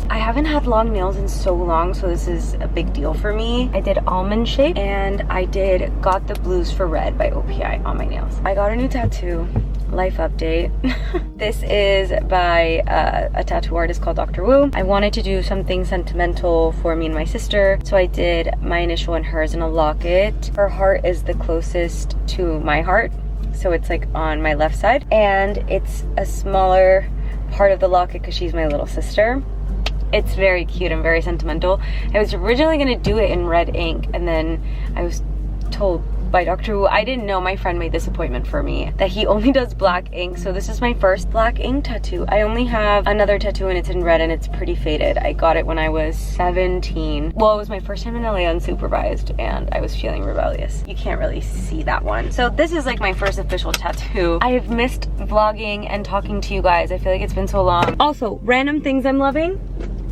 I haven't had long nails in so long, so this is a big deal for me. I did almond shape and I did Got the Blues for Red by OPI on my nails. I got a new tattoo. Life update. This is by a tattoo artist called Dr. Wu. I wanted to do something sentimental for me and my sister, so I did my initial and hers in a locket. Her heart is the closest to my heart, so it's like on my left side, and it's a smaller part of the locket because she's my little sister. It's very cute and very sentimental. I was originally gonna do it in red ink, and then I was told by Dr. Wu, I didn't know, my friend made this appointment for me, that he only does black ink. So this is my first black ink tattoo. I only have another tattoo and it's in red and it's pretty faded. I got it when I was 17. Well, it was my first time in LA unsupervised and I was feeling rebellious. You can't really see that one. So this is like my first official tattoo. I have missed vlogging and talking to you guys. I feel like it's been so long. Also, random things I'm loving.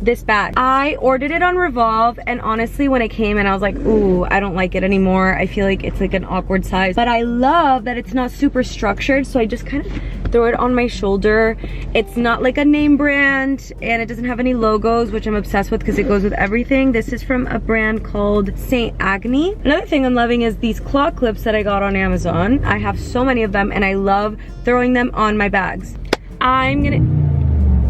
This bag. I ordered it on Revolve, and honestly when it came in I was like, ooh, I don't like it anymore. I feel like it's like an awkward size, but I love that it's not super structured, so I just kind of throw it on my shoulder. It's not like a name brand and it doesn't have any logos, which I'm obsessed with because it goes with everything. This is from a brand called St. Agni. Another thing I'm loving is these claw clips that I got on Amazon. I have so many of them and I love throwing them on my bags. I'm gonna...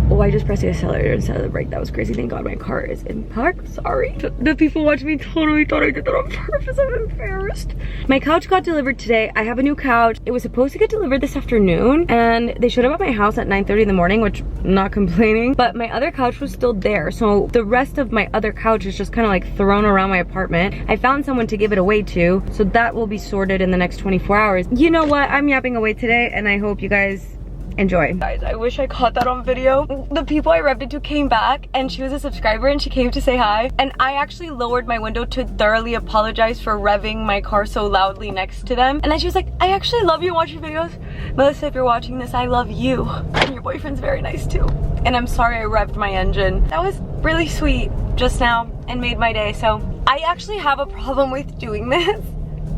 Oh, I just pressed the accelerator instead of the brake. That was crazy. Thank God my car is in park. Sorry. The people watching me totally thought I did that on purpose. I'm embarrassed. My couch got delivered today. I have a new couch. It was supposed to get delivered this afternoon, and they showed up at my house at 9:30 in the morning, which I'm not complaining, but my other couch was still there. So the rest of my other couch is just kind of like thrown around my apartment. I found someone to give it away to, so that will be sorted in the next 24 hours. You know what? I'm yapping away today, and I hope you guys enjoy. Guys, I wish I caught that on video. The people I revved it to came back and she was a subscriber and she came to say hi, and I actually lowered my window to thoroughly apologize for revving my car so loudly next to them. And then she was like, I actually love you and watch your videos. Melissa, if you're watching this, I love you. And your boyfriend's very nice too. And I'm sorry I revved my engine. That was really sweet just now and made my day. So I actually have a problem with doing this.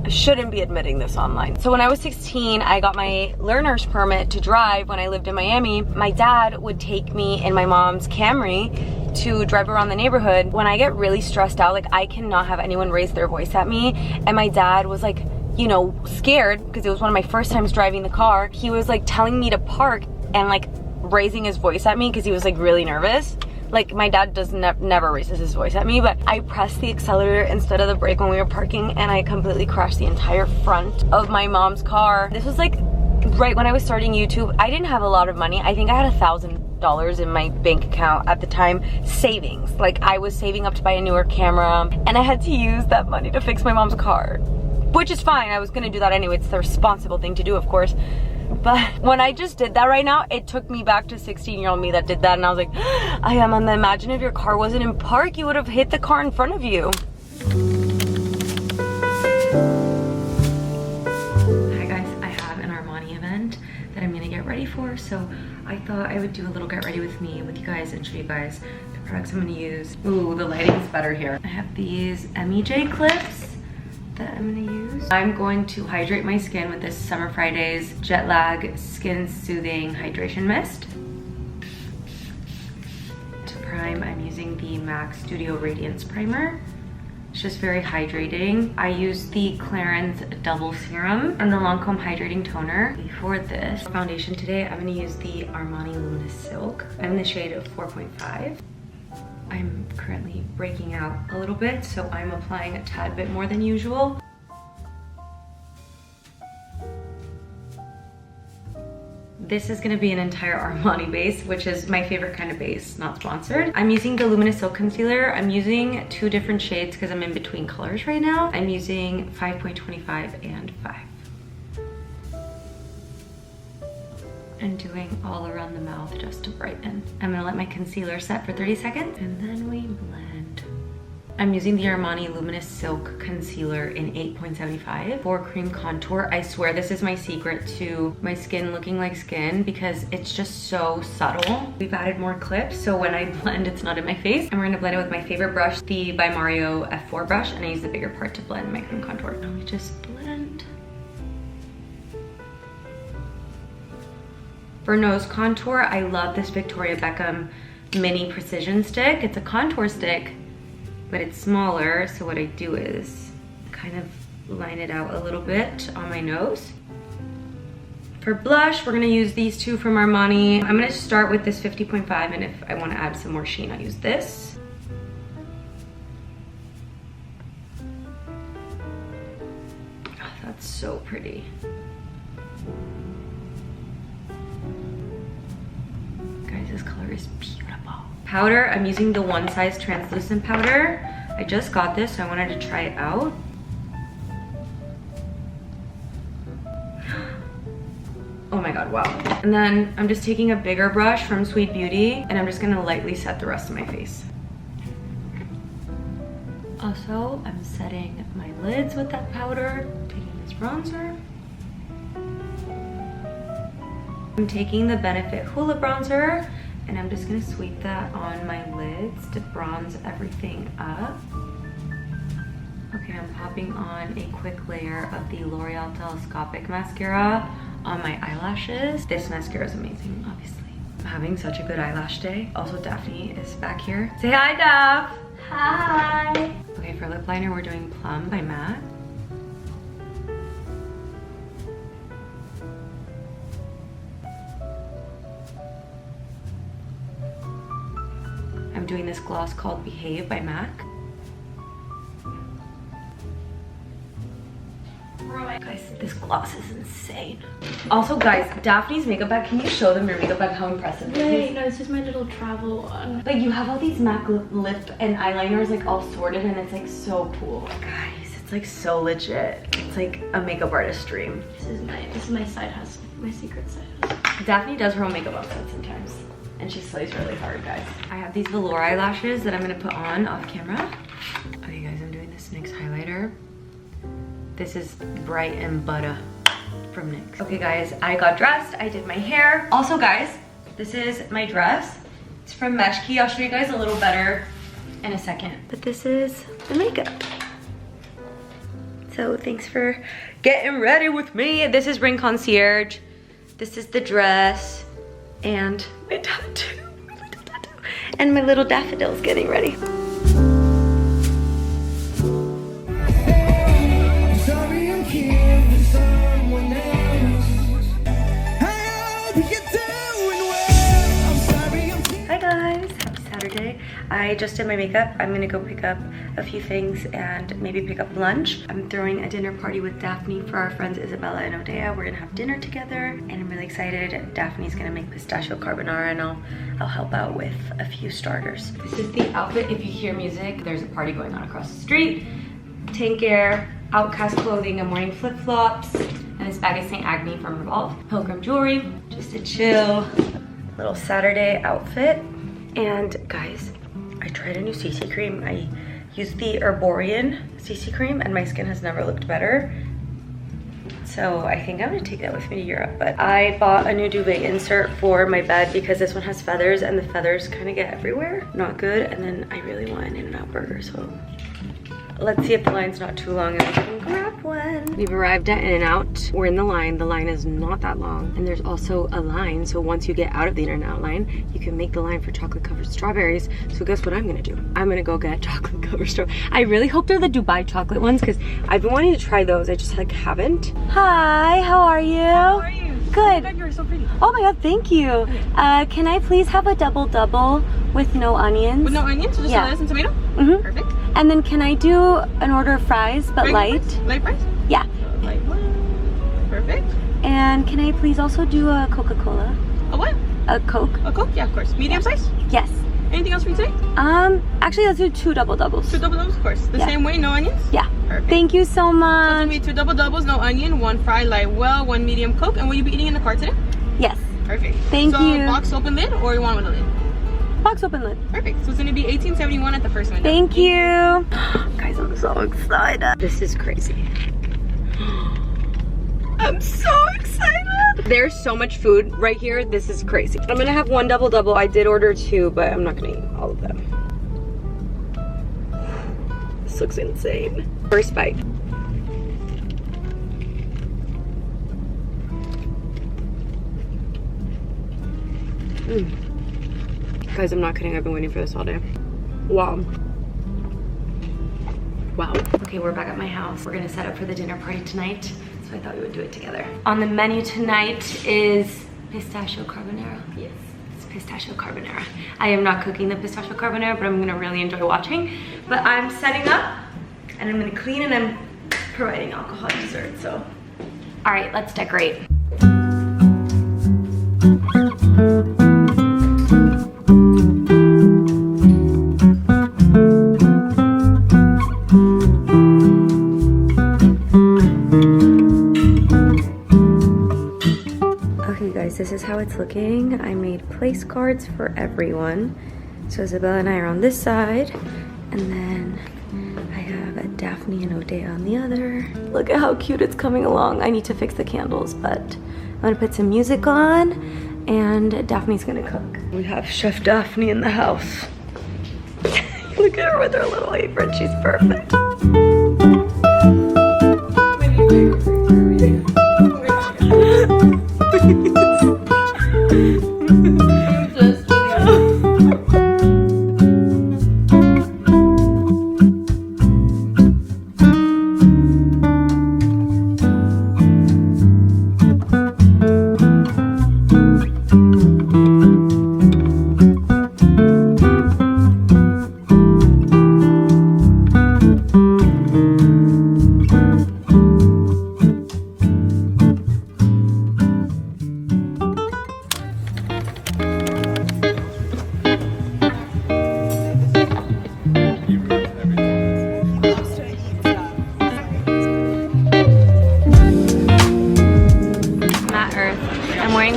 I shouldn't be admitting this online. So when I was 16, I got my learner's permit to drive when I lived in Miami. My dad would take me in my mom's Camry to drive around the neighborhood. When I get really stressed out, like I cannot have anyone raise their voice at me. And my dad was like, you know, scared because it was one of my first times driving the car. He was like telling me to park and like raising his voice at me because he was like really nervous. Like my dad does never raises his voice at me, but I pressed the accelerator instead of the brake when we were parking and I completely crashed the entire front of my mom's car. This was like right when I was starting YouTube. I didn't have a lot of money. I think I had $1,000 in my bank account at the time, savings. Like I was saving up to buy a newer camera and I had to use that money to fix my mom's car, which is fine. I was gonna do that anyway. It's the responsible thing to do, of course. But when I just did that right now, it took me back to 16-year-old me that did that, and I was like, I am. And imagine if your car wasn't in park, you would have hit the car in front of you. Hi guys, I have an Armani event that I'm gonna get ready for, so I thought I would do a little get ready with me with you guys and show you guys the products I'm gonna use. Ooh, the lighting's better here. I have these MEJ clips that I'm gonna use. I'm going to hydrate my skin with this Summer Fridays Jet Lag Skin Soothing Hydration Mist. To prime, I'm using the MAC Studio Radiance Primer. It's just very hydrating. I use the Clarins Double Serum and the Lancome Hydrating Toner. For this foundation today, I'm gonna use the Armani Luminous Silk. I'm in the shade of 4.5. I'm currently breaking out a little bit, so I'm applying a tad bit more than usual. This is gonna be an entire Armani base, which is my favorite kind of base, not sponsored. I'm using the Luminous Silk Concealer. I'm using 2 different shades because I'm in between colors right now. I'm using 5.25 and 5. and doing all around the mouth just to brighten. I'm gonna let my concealer set for 30 seconds and then we blend. I'm using the Armani Luminous Silk Concealer in 8.75 for cream contour. I swear this is my secret to my skin looking like skin because it's just so subtle. We've added more clips, so when I blend, it's not in my face. And we're gonna blend it with my favorite brush, the By Mario F4 brush, and I use the bigger part to blend my cream contour. Now we just blend. For nose contour, I love this Victoria Beckham mini precision stick. It's a contour stick, but it's smaller, so what I do is kind of line it out a little bit on my nose. For blush, we're gonna use these two from Armani. I'm gonna start with this 50.5, and if I wanna add some more sheen, I'll use this. Oh, that's so pretty. Guys, this color is beautiful. Powder, I'm using the One Size translucent powder. I just got this, so I wanted to try it out. Oh my god, wow. And then I'm just taking a bigger brush from Sweet Beauty, and I'm just gonna lightly set the rest of my face. Also, I'm setting my lids with that powder, taking this bronzer. I'm taking the Benefit Hoola bronzer, and I'm just gonna sweep that on my lids to bronze everything up. Okay, I'm popping on a quick layer of the L'Oreal Telescopic Mascara on my eyelashes. This mascara is amazing, obviously. I'm having such a good eyelash day. Also, Daphne is back here. Say hi, Daph! Hi! Okay, for lip liner, we're doing Plum by MAC. I'm doing this gloss called Behave by MAC. Guys, this gloss is insane. Also, guys, Daphne's makeup bag, can you show them your makeup bag, how impressive it is? Wait, no, this is my little travel one. Like, you have all these MAC lip and eyeliners like all sorted, and it's like so cool. Guys, it's like so legit. It's like a makeup artist dream. This is my side hustle, my secret side hustle. Daphne does her own makeup outfit sometimes, and she slays really hard, guys. I have these velour eyelashes that I'm gonna put on off camera. Okay, guys, I'm doing this NYX highlighter. This is Bright and Butter from NYX. Okay, guys, I got dressed. I did my hair. Also, guys, this is my dress. It's from Meshki. I'll show you guys a little better in a second. But this is the makeup. So thanks for getting ready with me. This is Ring Concierge. This is the dress and my tattoo. And my little daffodil's getting ready. Hi guys, happy Saturday. I just did my makeup. I'm gonna go pick up a few things and maybe pick up lunch. I'm throwing a dinner party with Daphne for our friends Isabella and Odea. We're gonna have dinner together and I'm really excited. Daphne's gonna make pistachio carbonara and I'll help out with a few starters. This is the outfit. If you hear music, there's a party going on across the street. Tank Air, Outcast clothing, I'm wearing flip-flops, and this bag is St. Agni from Revolve. Pilgrim jewelry, just a chill little Saturday outfit. And guys, I tried a new CC cream. I used the Herborian CC cream and my skin has never looked better. So I think I'm gonna take that with me to Europe. But I bought a new duvet insert for my bed because this one has feathers and the feathers kind of get everywhere. Not good. And then I really want an In-N-Out burger, so let's see if the line's not too long and I can grab one. We've arrived at In-N-Out. We're in the line. The line is not that long. And there's also a line, so once you get out of the In-N-Out line, you can make the line for chocolate covered strawberries. So guess what I'm gonna do? I'm gonna go get chocolate covered strawberries. I really hope they're the Dubai chocolate ones because I've been wanting to try those. I just like haven't. Hi, how are you? How are you? Good. Oh my God, you're so pretty. Oh my God, thank you. Can I please have a double with no onions? With no onions? So just lettuce and tomato? Mm-hmm. Perfect. And then can I do an order of fries, but light? Light fries? Yeah. Light one. Perfect. And can I please also do a Coca-Cola? A what? A Coke. A Coke? Yeah, of course. Medium size? Yes. Anything else for you today? Actually let's do 2 double doubles. 2 double doubles, of course. The same way, no onions? Yeah. Perfect. Thank you so So much. it's gonna be 2 double doubles, no onion, 1 fry light well, 1 medium Coke. And will you be eating in the car today? Yes. Perfect. Thank so, you. Box open lid or you want with a lid? Box open lid. Perfect. So it's gonna be $18.71 at the first window. Thank you. Guys, I'm so excited. This is crazy. I'm so excited. There's so much food right here. This is crazy. I'm gonna have one double. I did order 2, but I'm not gonna eat all of them. This looks insane. First bite. Guys, I'm not kidding. I've been waiting for this all day. Wow. Wow. Okay, we're back at my house. We're gonna set up for the dinner party tonight. So I thought we would do it together. On the menu tonight is pistachio carbonara. Yes, it's pistachio carbonara. I am not cooking the pistachio carbonara, but I'm gonna really enjoy watching. But I'm setting up and I'm gonna clean and I'm providing alcohol and dessert, so. All right, let's decorate. This is how it's looking. I made place cards for everyone. So Isabella and I are on this side, and then I have a Daphne and O'Day on the other. Look at how cute it's coming along. I need to fix the candles, but I'm gonna put some music on, and Daphne's gonna cook. We have Chef Daphne in the house. Look at her with her little apron. She's perfect.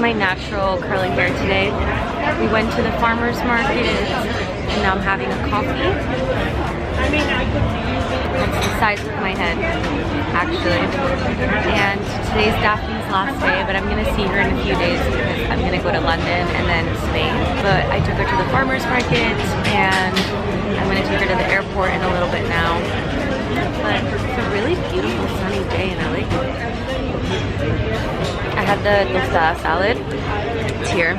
My natural curly hair today. We went to the farmer's market and now I'm having a coffee. That's the size of my head, actually. And today's Daphne's last day, but I'm gonna see her in a few days because I'm gonna go to London and then Spain. But I took her to the farmer's market and I'm gonna take her to the airport in a little bit now. But it's a really beautiful sunny day in LA. I had the tostada salad. It's here.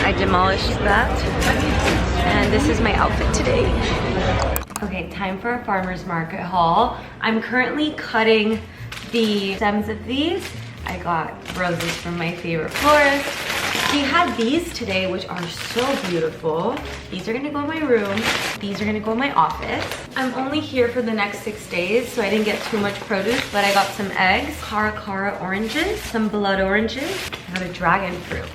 I demolished that. And this is my outfit today. Okay, time for a farmer's market haul. I'm currently cutting the stems of these. I got roses from my favorite florist. She had these today, which are so beautiful. These are gonna go in my room. These are gonna go in my office. I'm only here for the next 6 days, so I didn't get too much produce, but I got some eggs, cara oranges, some blood oranges, I got a dragon fruit.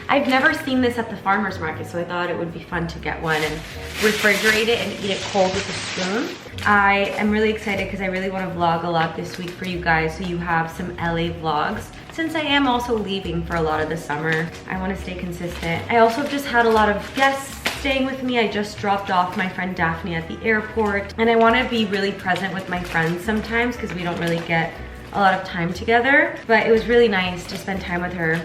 I've never seen this at the farmer's market, so I thought it would be fun to get one and refrigerate it and eat it cold with a spoon. I am really excited because I really want to vlog a lot this week for you guys, so you have some LA vlogs. Since I am also leaving for a lot of the summer, I want to stay consistent. I also just had a lot of guests staying with me. I just dropped off my friend Daphne at the airport, and I want to be really present with my friends sometimes because we don't really get a lot of time together. But it was really nice to spend time with her.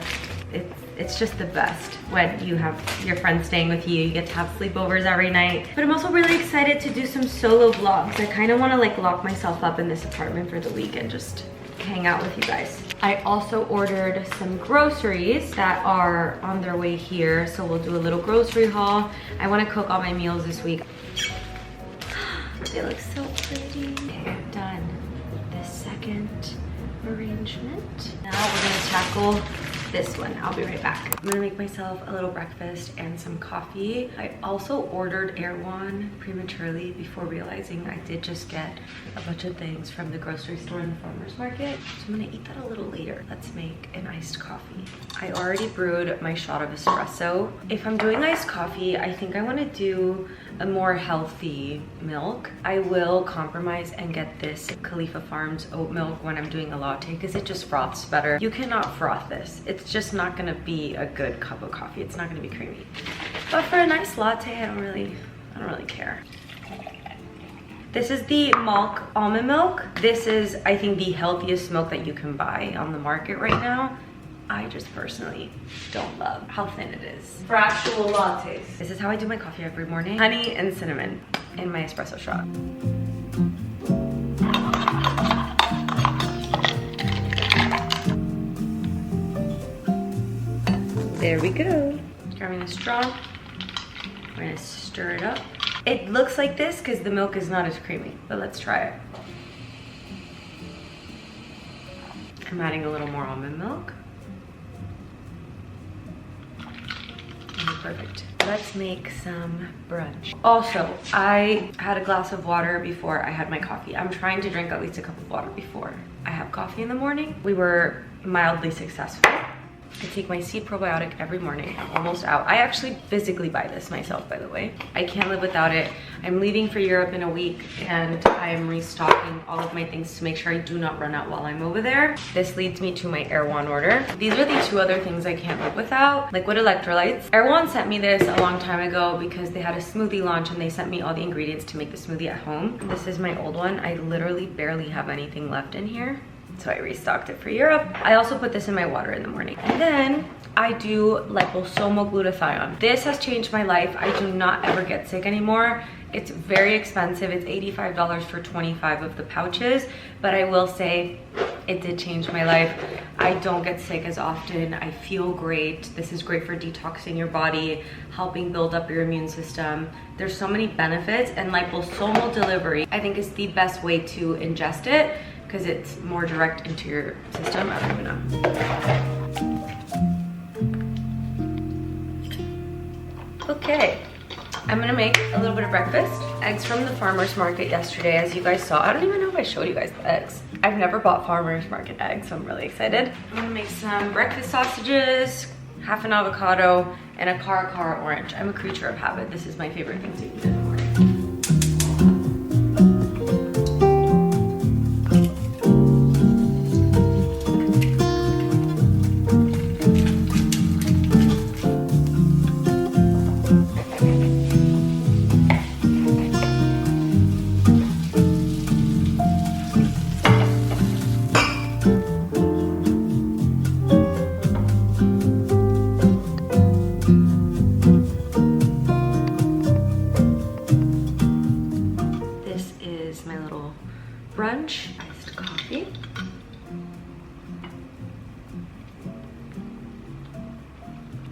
It's just the best when you have your friends staying with you. You get to have sleepovers every night. But I'm also really excited to do some solo vlogs. I kind of want to like lock myself up in this apartment for the week and just hang out with you guys. I also ordered some groceries that are on their way here, so we'll do a little grocery haul. I want to cook all my meals this week. They look so pretty. Okay, I'm done with the second arrangement. Now we're gonna tackle this one. I'll be right back. I'm gonna make myself a little breakfast and some coffee. I also ordered Errands prematurely before realizing I did just get a bunch of things from the grocery store and the farmer's market. So I'm gonna eat that a little later. Let's make an iced coffee. I already brewed my shot of espresso. If I'm doing iced coffee, I think I wanna do a more healthy milk. I will compromise and get this Khalifa Farms oat milk when I'm doing a latte because it just froths better. You cannot froth this. It's it's just not gonna be a good cup of coffee. It's not gonna be creamy. But for a nice latte, I don't really care. This is the Malk almond milk. This is, I think, the healthiest milk that you can buy on the market right now. I just personally don't love how thin it is. For actual lattes. This is how I do my coffee every morning. Honey and cinnamon in my espresso shot. There we go. Grabbing the straw. We're gonna stir it up. It looks like this because the milk is not as creamy, but let's try it. I'm adding a little more almond milk. Perfect. Let's make some brunch. Also, I had a glass of water before I had my coffee. I'm trying to drink at least a cup of water before I have coffee in the morning. We were mildly successful. I take my seed probiotic every morning. I'm almost out. I actually physically buy this myself, by the way. I can't live without it. I'm leaving for Europe in a week and I'm restocking all of my things to make sure I do not run out while I'm over there. This leads me to my Errands order. These are the two other things I can't live without. Liquid electrolytes. Errands sent me this a long time ago because they had a smoothie launch and they sent me all the ingredients to make the smoothie at home. This is my old one. I literally barely have anything left in here. So I restocked it for Europe. I also put this in my water in the morning. And then I do liposomal glutathione. This has changed my life. I do not ever get sick anymore. It's very expensive. It's $85 for 25 of the pouches, but I will say it did change my life. I don't get sick as often. I feel great. This is great for detoxing your body, helping build up your immune system. There's so many benefits, and liposomal delivery, I think, is the best way to ingest it because it's more direct into your system. I don't even know. Okay. I'm gonna make a little bit of breakfast. Eggs from the farmer's market yesterday, as you guys saw. I don't even know if I showed you guys the eggs. I've never bought farmer's market eggs, so I'm really excited. I'm gonna make some breakfast sausages, half an avocado, and a cara orange. I'm a creature of habit. This is my favorite thing to eat in the morning. Brunch, iced coffee.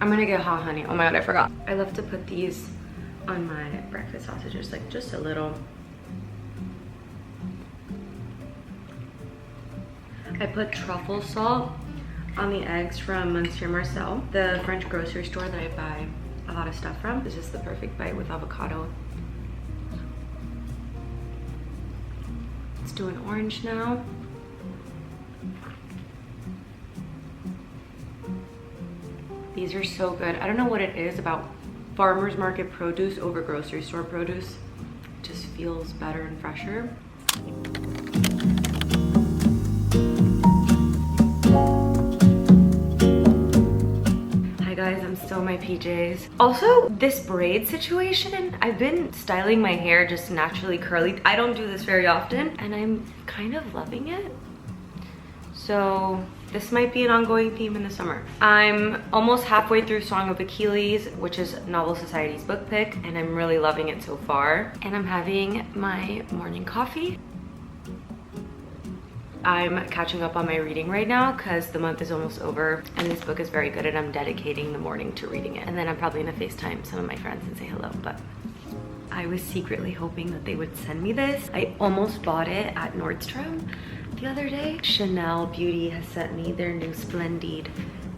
I'm gonna get hot honey. Oh my god, I forgot. I love to put these on my breakfast sausages, like just a little. I put truffle salt on the eggs from Monsieur Marcel, the French grocery store that I buy a lot of stuff from. This is the perfect bite with avocado. Let's do an orange now. These are so good. I don't know what it is about farmers market produce over grocery store produce. It just feels better and fresher. Hi guys, I'm still in my PJs. Also, this braid situation, I've been styling my hair just naturally curly. I don't do this very often and I'm kind of loving it. So this might be an ongoing theme in the summer. I'm almost halfway through Song of Achilles, which is Novel Society's book pick, and I'm really loving it so far. And I'm having my morning coffee. I'm catching up on my reading right now because the month is almost over and this book is very good and I'm dedicating the morning to reading it. And then I'm probably gonna FaceTime some of my friends and say hello, but I was secretly hoping that they would send me this. I almost bought it at Nordstrom the other day. Chanel Beauty has sent me their new Splendid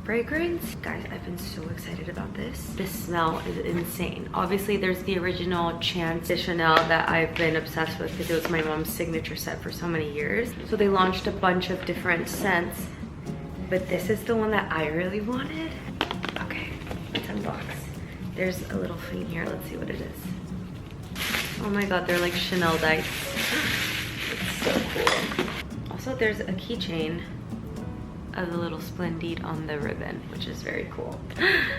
fragrance. Guys, I've been so excited about this. This smell is insane. Obviously, there's the original Chance de Chanel that I've been obsessed with because it was my mom's signature scent for so many years. So they launched a bunch of different scents, but this is the one that I really wanted. Okay, let's unbox. There's a little thing here. Let's see what it is. Oh my god, they're like Chanel dice. It's so cool. Also, there's a keychain of the little Splendide on the ribbon, which is very cool.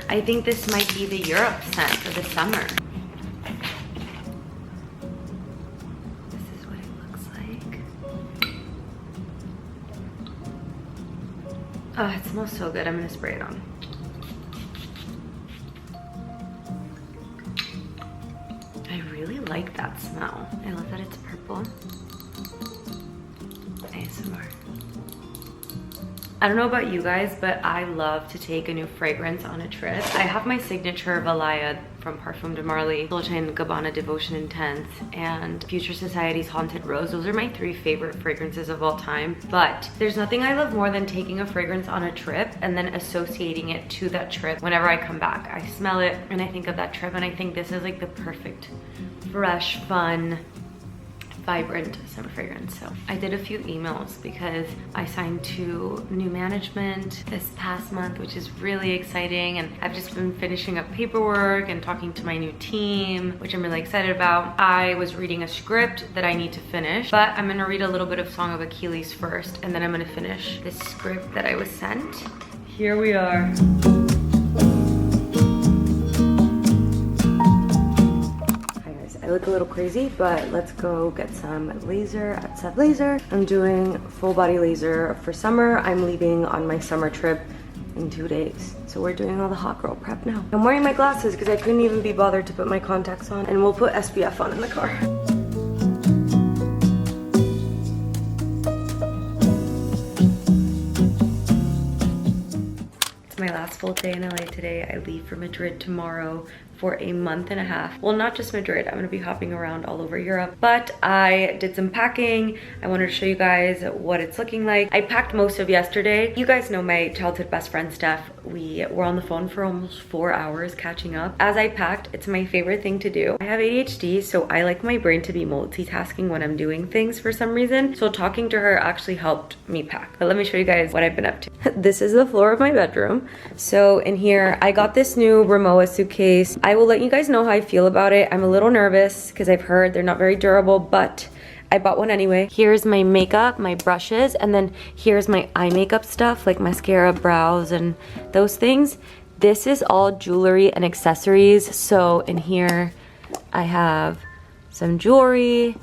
I think this might be the Europe scent for the summer. This is what it looks like. Oh, it smells so good. I'm gonna spray it on. I really like that smell. I love that it's purple. ASMR. I don't know about you guys, but I love to take a new fragrance on a trip. I have my signature Valaya from Parfum de Marly, Dolce & Gabbana Devotion Intense, and Future Society's Haunted Rose. Those are my 3 favorite fragrances of all time. But there's nothing I love more than taking a fragrance on a trip and then associating it to that trip whenever I come back. I smell it and I think of that trip, and I think this is like the perfect, fresh, fun, vibrant summer fragrance. So I did a few emails because I signed to new management this past month, which is really exciting, and I've just been finishing up paperwork and talking to my new team, which I'm really excited about. I was reading a script that I need to finish, but I'm gonna read a little bit of Song of Achilles first, and then I'm gonna finish this script that I was sent. Here we are. I look a little crazy, but let's go get some laser at Seth Laser. I'm doing full body laser for summer. I'm leaving on my summer trip in 2 days. So we're doing all the hot girl prep now. I'm wearing my glasses because I couldn't even be bothered to put my contacts on, and we'll put SPF on in the car. It's my last full day in LA today. I leave for Madrid tomorrow for a month and a half. Well, not just Madrid. I'm gonna be hopping around all over Europe, but I did some packing. I wanted to show you guys what it's looking like. I packed most of yesterday. You guys know my childhood best friend, Steph. We were on the phone for almost 4 hours catching up. As I packed, it's my favorite thing to do. I have ADHD, so I like my brain to be multitasking when I'm doing things for some reason. So talking to her actually helped me pack. But let me show you guys what I've been up to. This is the floor of my bedroom. So in here, I got this new Rimowa suitcase. I will let you guys know how I feel about it. I'm a little nervous because I've heard they're not very durable, but I bought one anyway. Here's my makeup, my brushes, and then here's my eye makeup stuff like mascara, brows, and those things. This is all jewelry and accessories. So in here, I have some jewelry,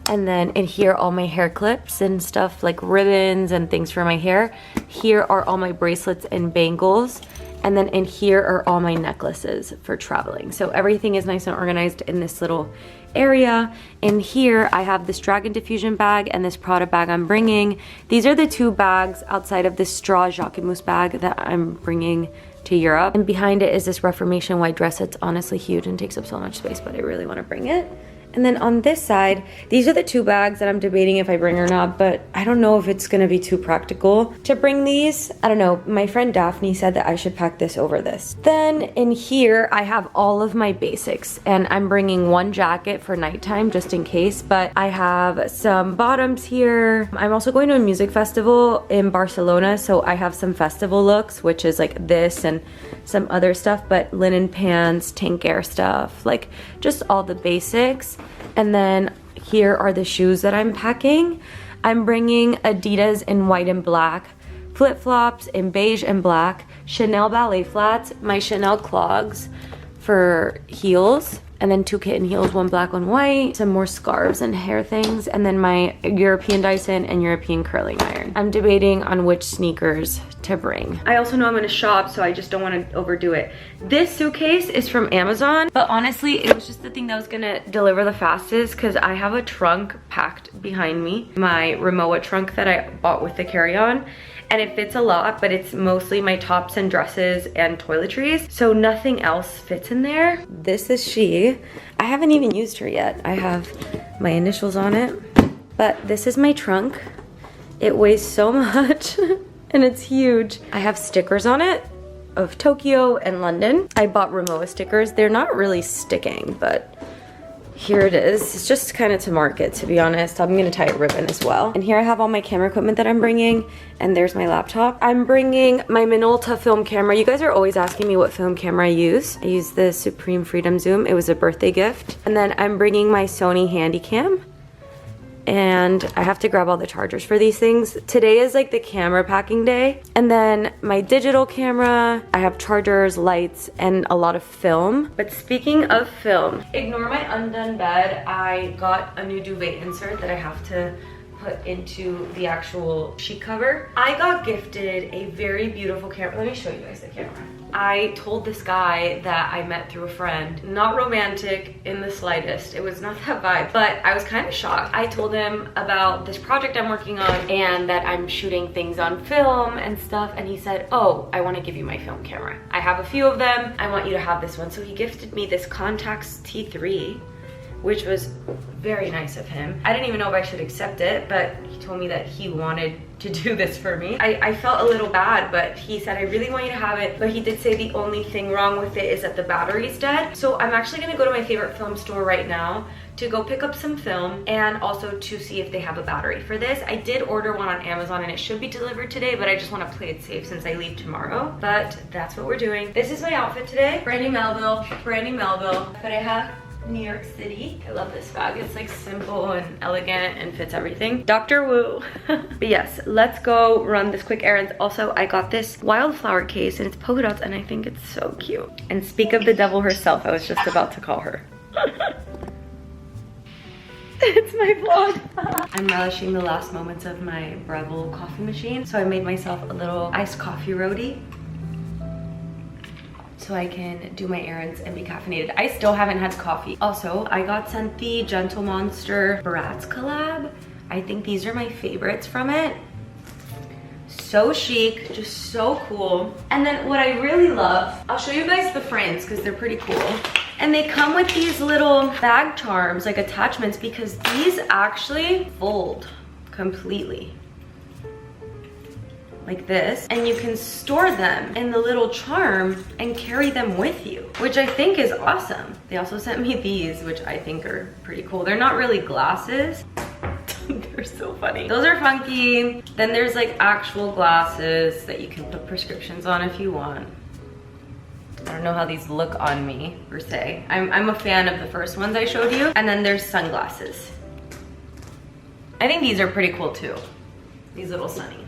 and then in here, all my hair clips and stuff like ribbons and things for my hair. Here are all my bracelets and bangles. And then in here are all my necklaces for traveling. So everything is nice and organized in this little area. In here, I have this Dragon Diffusion bag and this Prada bag I'm bringing. These are the 2 bags outside of this straw Jacquemus bag that I'm bringing to Europe. And behind it is this Reformation white dress. It's honestly huge and takes up so much space, but I really want to bring it. And then on this side, these are the 2 bags that I'm debating if I bring or not, but I don't know if it's gonna be too practical to bring these. I don't know, my friend Daphne said that I should pack this over this. Then in here, I have all of my basics, and I'm bringing 1 jacket for nighttime just in case, but I have some bottoms here. I'm also going to a music festival in Barcelona, so I have some festival looks, which is like this and some other stuff, but linen pants, tank air stuff, like just all the basics. And then here are the shoes that I'm packing. I'm bringing Adidas in white and black, flip-flops in beige and black, Chanel ballet flats, my Chanel clogs for heels, and then 2 kitten heels, 1 black, 1 white, some more scarves and hair things, and then my European Dyson and European curling iron. I'm debating on which sneakers to bring. I also know I'm gonna shop, so I just don't wanna overdo it. This suitcase is from Amazon, but honestly, it was just the thing that was gonna deliver the fastest because I have a trunk packed behind me, my Rimowa trunk that I bought with the carry-on. And it fits a lot, but it's mostly my tops and dresses and toiletries, so nothing else fits in there. This is she. I haven't even used her yet. I have my initials on it, but this is my trunk. It weighs so much and it's huge. I have stickers on it of Tokyo and London. I bought Rimowa stickers. They're not really sticking, but here it is. It's just kind of to market, to be honest. I'm gonna tie a ribbon as well. And here I have all my camera equipment that I'm bringing, and there's my laptop. I'm bringing my Minolta film camera. You guys are always asking me what film camera I use. I use the Supreme Freedom Zoom. It was a birthday gift. And then I'm bringing my Sony Handycam. and I have to grab all the chargers for these things. Today is like the camera packing day. And then my digital camera, I have chargers, lights, and a lot of film. But speaking of film, ignore my undone bed. I got a new duvet insert that I have to put into the actual sheet cover. I got gifted a very beautiful camera. Let me show you guys the camera. I told this guy that I met through a friend, not romantic in the slightest. It was not that vibe, but I was kind of shocked. I told him about this project I'm working on and that I'm shooting things on film and stuff. And he said, oh, I want to give you my film camera. I have a few of them. I want you to have this one. So he gifted me this Contax T3, which was very nice of him. I didn't even know if I should accept it, but he told me that he wanted to do this for me. I felt a little bad, but he said, I really want you to have it. But he did say the only thing wrong with it is that the battery's dead. So I'm actually gonna go to my favorite film store right now to go pick up some film and also to see if they have a battery for this. I did order one on Amazon and it should be delivered today, but I just want to play it safe since I leave tomorrow. But that's what we're doing. This is my outfit today. Brandy Melville, but I have New York City. I love this bag. It's like simple and elegant and fits everything. Dr. Wu. But yes, let's go run this quick errands. Also, I got this wildflower case and it's polka dots and I think it's so cute. And speak of the devil herself, I was just about to call her. It's my vlog. I'm relishing the last moments of my Breville coffee machine. So I made myself a little iced coffee roadie so I can do my errands and be caffeinated. I still haven't had coffee. Also, I got sent the Gentle Monster Bratz collab. I think these are my favorites from it. So chic, just so cool. And then what I really love, I'll show you guys the frames because they're pretty cool. And they come with these little bag charms, like attachments, because these actually fold completely. Like this, and you can store them in the little charm and carry them with you, which I think is awesome. They also sent me these, which I think are pretty cool. They're not really glasses. They're so funny. Those are funky. Then there's like actual glasses that you can put prescriptions on if you want. I don't know how these look on me per se. I'm a fan of the first ones I showed you. And then there's sunglasses. I think these are pretty cool too. These little sunnies.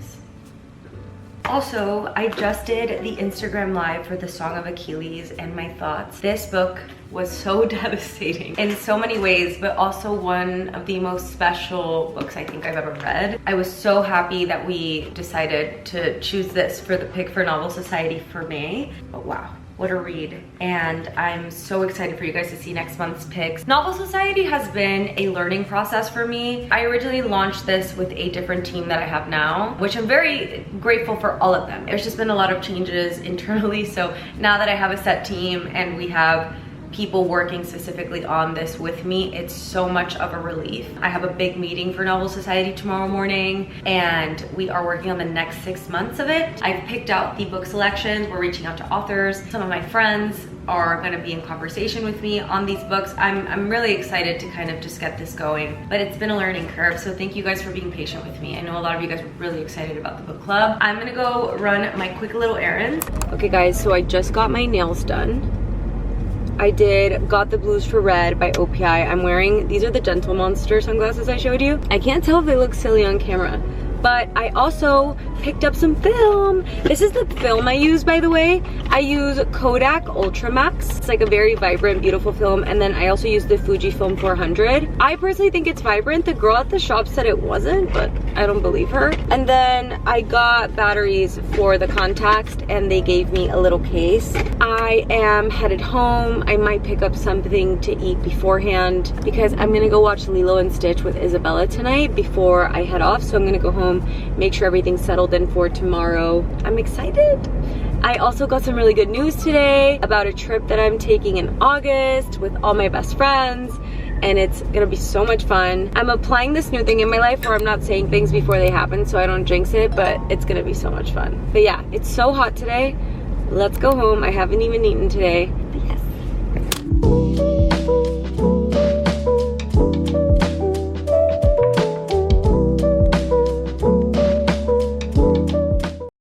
Also, I just did the Instagram live for the Song of Achilles and my thoughts. This book was so devastating in so many ways, but also one of the most special books I think I've ever read. I was so happy that we decided to choose this for the pick for Novel Society for May. But wow, what a read. And I'm so excited for you guys to see next month's picks. Novel Society has been a learning process for me. I originally launched this with a different team that I have now, which I'm very grateful for all of them. There's just been a lot of changes internally. So now that I have a set team and we have people working specifically on this with me, it's so much of a relief. I have a big meeting for Novel Society tomorrow morning and we are working on the next 6 months of it. I've picked out the book selections. We're reaching out to authors. Some of my friends are going to be in conversation with me on these books. I'm really excited to kind of just get this going, but it's been a learning curve. So thank you guys for being patient with me. I know a lot of you guys were really excited about the book club. I'm gonna go run my quick little errands. Okay guys, so I just got my nails done. I got the Blues for Red by OPI. I'm wearing, these are the Gentle Monster sunglasses I showed you. I can't tell if they look silly on camera, but I also picked up some film. This is the film I use, by the way. I use Kodak Ultramax. It's like a very vibrant, beautiful film. And then I also use the Fujifilm 400. I personally think it's vibrant. The girl at the shop said it wasn't, but I don't believe her. And then I got batteries for the contacts and they gave me a little case. I am headed home. I might pick up something to eat beforehand because I'm gonna go watch Lilo and Stitch with Isabella tonight before I head off. So I'm gonna go home, make sure everything's settled in for tomorrow. I'm excited. I also got some really good news today about a trip that I'm taking in August with all my best friends, and it's gonna be so much fun. I'm applying this new thing in my life where I'm not saying things before they happen so I don't jinx it, but it's gonna be so much fun. But yeah, it's so hot today. Let's go home. I haven't even eaten today, but yes.